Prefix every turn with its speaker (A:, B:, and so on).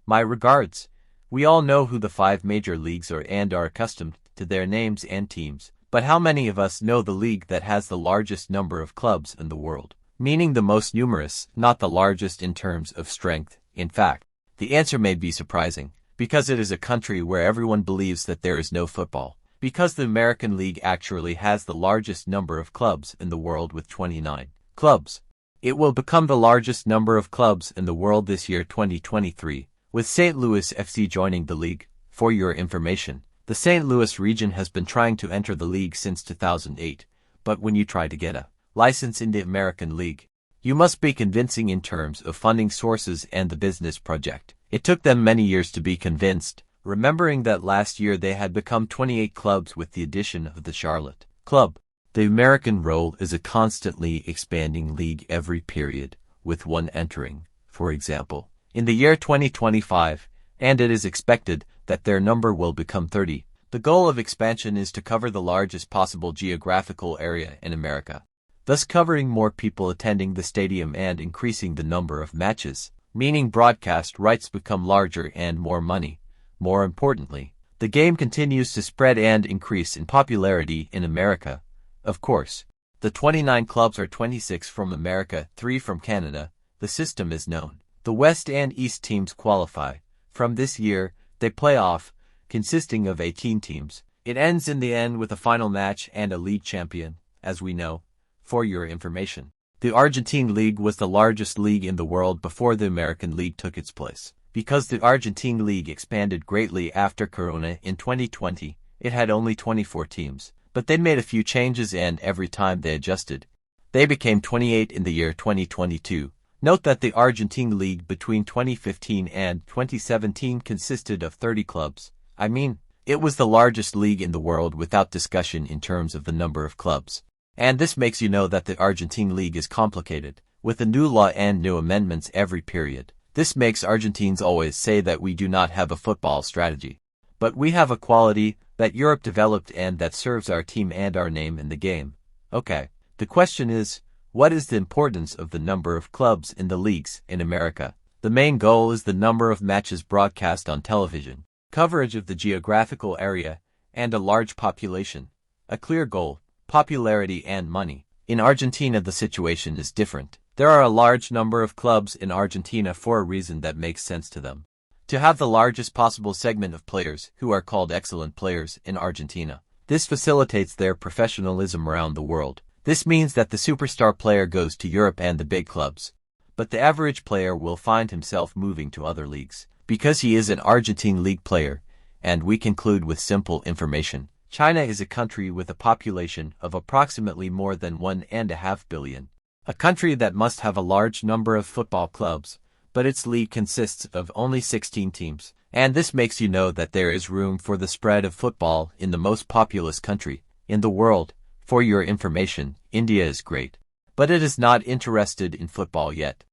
A: My regards. We all know who the 5 major leagues are and are accustomed to their names and teams. But how many of us know the league that has the largest number of clubs in the world? Meaning the most numerous, not the largest in terms of strength. In fact, the answer may be surprising, because it is a country where everyone believes that there is no football. Because the American League actually has the largest number of clubs in the world with 29 clubs. It will become the largest number of clubs in the world this year 2023, with St. Louis FC joining the league. For your information, the St. Louis region has been trying to enter the league since 2008, but when you try to get a license in the American League, you must be convincing in terms of funding sources and the business project. It took them many years to be convinced, remembering that last year they had become 28 clubs with the addition of the Charlotte club. The American role is a constantly expanding league every period, with one entering, for example, in the year 2025, and it is expected that their number will become 30. The goal of expansion is to cover the largest possible geographical area in America, thus covering more people attending the stadium and increasing the number of matches, meaning broadcast rights become larger and more money. More importantly, the game continues to spread and increase in popularity in America. Of course, the 29 clubs are 26 from America, 3 from Canada. The system is known. The West and East teams qualify. From this year, they play off, consisting of 18 teams. It ends in the end with a final match and a league champion, as we know. For your information, the Argentine League was the largest league in the world before the American League took its place. Because the Argentine League expanded greatly after Corona in 2020, it had only 24 teams. But they made a few changes and every time they adjusted, they became 28 in the year 2022. Note that the Argentine League between 2015 and 2017 consisted of 30 clubs. I mean, it was the largest league in the world without discussion in terms of the number of clubs. And this makes you know that the Argentine League is complicated, with a new law and new amendments every period. This makes Argentines always say that we do not have a football strategy. But we have a quality that Europe developed and that serves our team and our name in the game. Okay, the question is, what is the importance of the number of clubs in the leagues in America? The main goal is the number of matches broadcast on television, coverage of the geographical area, and a large population. A clear goal, popularity and money. In Argentina the situation is different. There are a large number of clubs in Argentina for a reason that makes sense to them. To have the largest possible segment of players who are called excellent players in Argentina. This facilitates their professionalism around the world. This means that the superstar player goes to Europe and the big clubs. But the average player will find himself moving to other leagues, because he is an Argentine league player, and we conclude with simple information. China is a country with a population of approximately more than 1.5 billion. A country that must have a large number of football clubs, but its league consists of only 16 teams. And this makes you know that there is room for the spread of football in the most populous country in the world. For your information, India is great, but it is not interested in football yet.